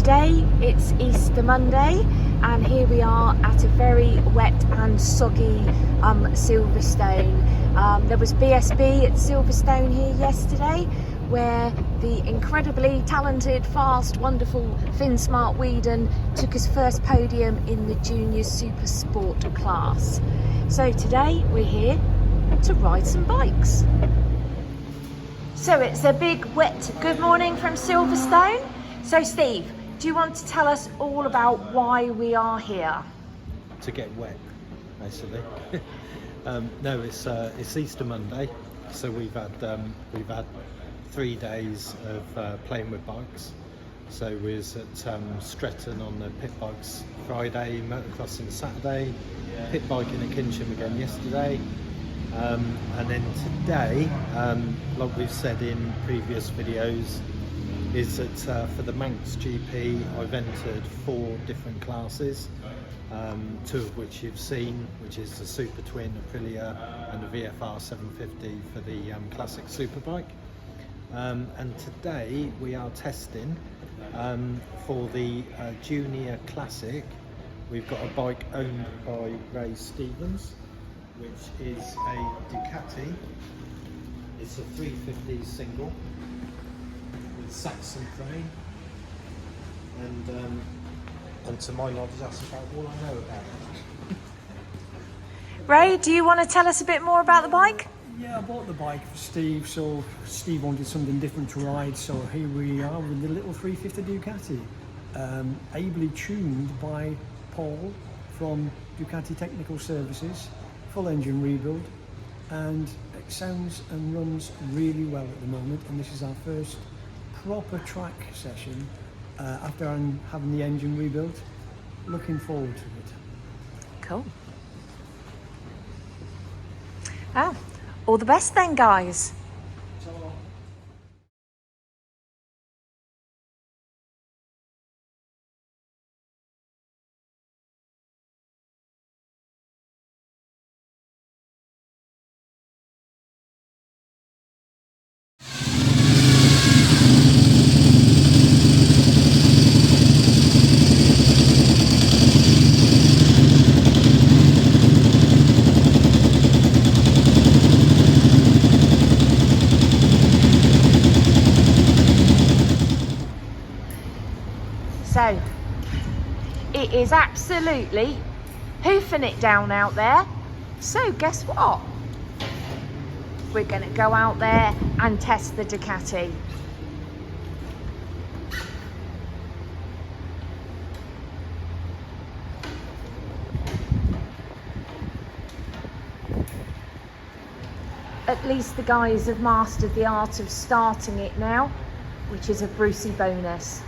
today it's Easter Monday and here we are at a very wet and soggy Silverstone. There was BSB at Silverstone here yesterday where the incredibly talented, fast, wonderful Finn Smart Whedon took his first podium in the Junior Super Sport class. So today we're here to ride some bikes. So it's a big wet good morning from Silverstone. So Steve, do you want to tell us all about why we are here? To get wet, basically. No, it's Easter Monday, so we've had 3 days of playing with bikes. So we was at Stretton on the pit bikes Friday, motocrossing Saturday, pit biking at Kinsham again yesterday. And then today, like we've said in previous videos, is that for the Manx GP I've entered 4 different classes, 2 of which you've seen, which is the Super Twin Aprilia and the VFR 750 for the classic superbike. And today we are testing for the Junior Classic. We've got a bike owned by Ray Stevens, which is a Ducati. It's a 350 single with Saxon frame, and to my knowledge that's about all I know about it. Ray, do you want to tell us a bit more about the bike? Yeah, I bought the bike for Steve, so Steve wanted something different to ride, so here we are with the little 350 Ducati, ably tuned by Paul from Ducati Technical Services. Full engine rebuild, and it sounds and runs really well at the moment, and this is our first proper track session after having the engine rebuilt. Looking forward to it. Cool. Oh, all the best then, guys. So, it is absolutely hoofing it down out there. So, guess what? We're going to go out there and test the Ducati. At least the guys have mastered the art of starting it now, which is a Brucey bonus.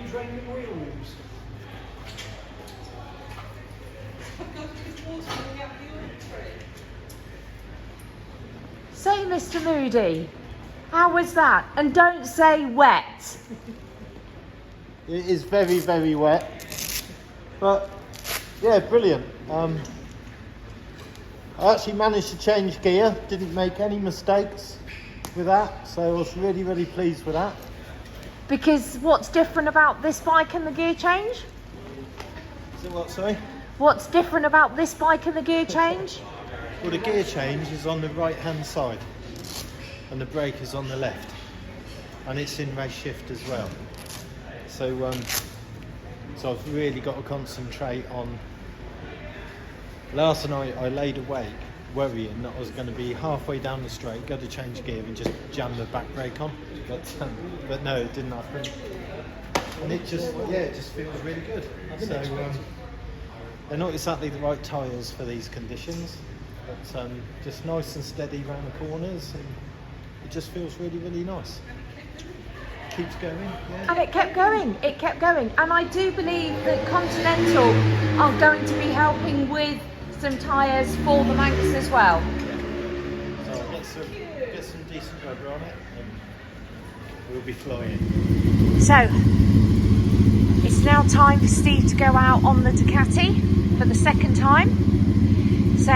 training wheels. Say, Mr. Moody, how was that? And don't say wet. It is very, very wet, but yeah, brilliant. I actually managed to change gear, didn't make any mistakes with that, so I was really, really pleased with that. Because what's different about this bike and the gear change? Is it what, sorry? What's different about this bike and the gear change? Well, the gear change is on the right hand side and the brake is on the left, and it's in race shift as well. So so I've really got to concentrate on. Last night I laid awake worrying that I was going to be halfway down the straight, go to change gear and just jam the back brake on, but no, it didn't happen, and it just feels really good. So they're not exactly the right tyres for these conditions, but just nice and steady round the corners, and it just feels really, really nice. Keeps going, yeah. And it kept going, and I do believe that Continental are going to be helping with some tyres for the Manx as well. So I'll get some decent rubber on it and we'll be flying. So it's now time for Steve to go out on the Ducati for the second time. So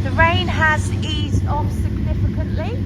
the rain has eased off significantly.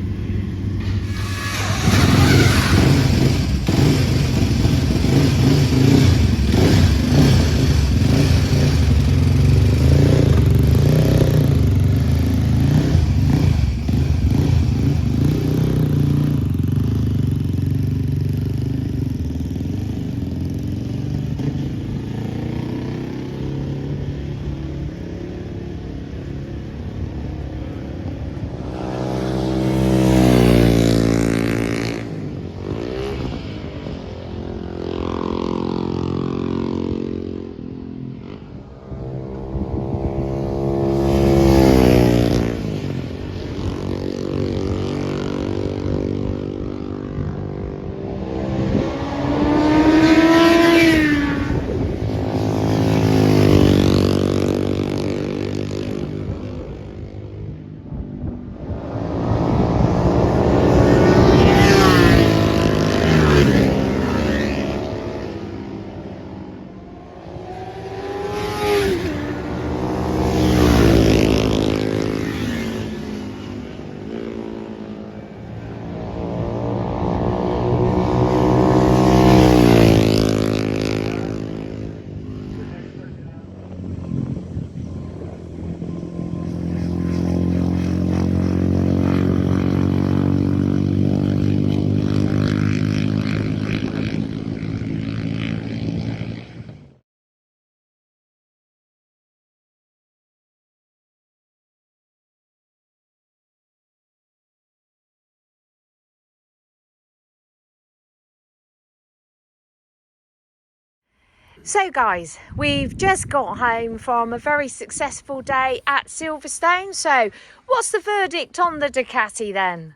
So guys, we've just got home from a very successful day at Silverstone. So what's the verdict on the Ducati then?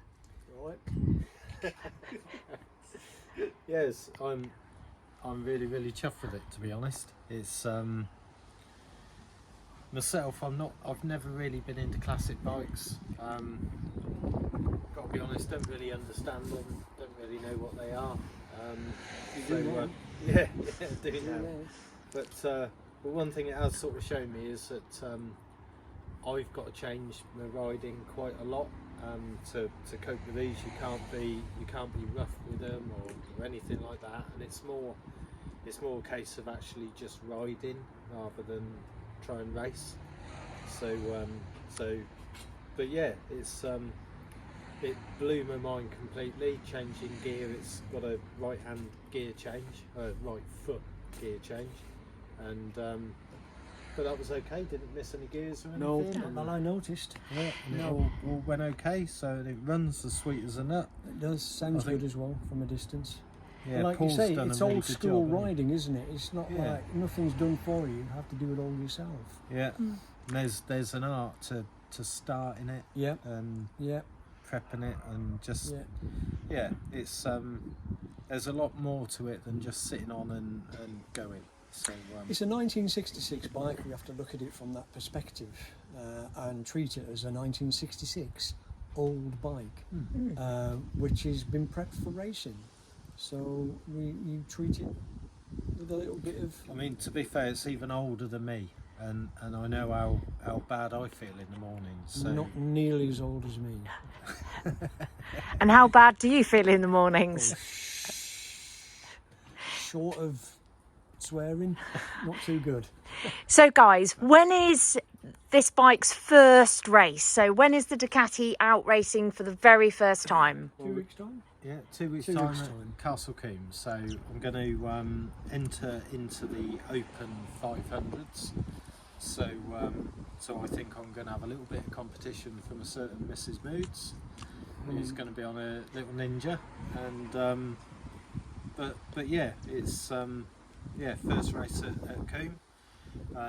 Right. Yes, I'm really, really chuffed with it, to be honest. It's myself, I've never really been into classic bikes. Got to be honest, don't really understand them, don't really know what they are. Yeah, do now. But one thing it has sort of shown me is that I've got to change my riding quite a lot to cope with these. You can't be rough with them or anything like that, and it's more a case of actually just riding rather than try and race. But yeah, it blew my mind completely. Changing gear, it's got a right hand gear change, right foot gear change, and but that was okay. Didn't miss any gears or anything. No, well, I noticed. Yeah, and it all went okay. So it runs as sweet as a nut. It does. Sounds good as well from a distance. Yeah, And like Paul's you say, done it's a really old good school job, hasn't riding, isn't it? It's not like nothing's done for you. You have to do it all yourself. Yeah, and there's an art to starting it. Yeah. And Yeah. prepping it and just it's there's a lot more to it than just sitting on and going. So It's a 1966 bike. We have to look at it from that perspective and treat it as a 1966 old bike, which has been prepped for racing. So you treat it with a little bit of... I mean, to be fair, it's even older than me, and I know how bad I feel in the morning. So Not nearly as old as me. And how bad do you feel in the mornings? Short of swearing, not too good. So guys, when is this bike's first race? So when is the Ducati out racing for the very first time? 2 weeks' time? yeah, 2 weeks 2 time weeks' at time. Castle Combe. So I'm going to enter into the Open 500s. So I think I'm going to have a little bit of competition from a certain Mrs. Moods, who's going to be on a little Ninja, and but yeah, it's first race at Combe.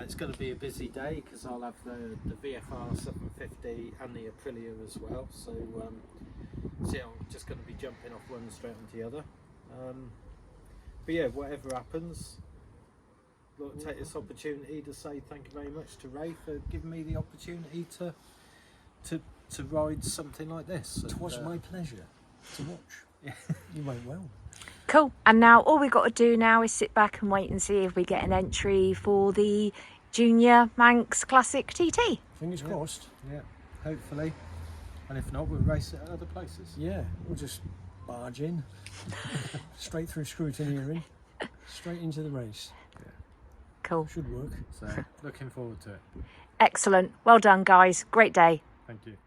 It's going to be a busy day because I'll have the VFR 750 and the Aprilia as well. So yeah, I'm just going to be jumping off one straight onto the other. But yeah, whatever happens, look, take this opportunity to say thank you very much to Ray for giving me the opportunity to ride something like this. It was my pleasure to watch. Yeah. You went well. Cool. And now all we've got to do now is sit back and wait and see if we get an entry for the Junior Manx Classic TT. Fingers crossed. Yeah, hopefully. And if not, we'll race it at other places. Yeah, we'll just barge in, straight through scrutineering, straight into the race. Cool. Should work. So looking forward to it. Excellent. Well done, guys. Great day. Thank you.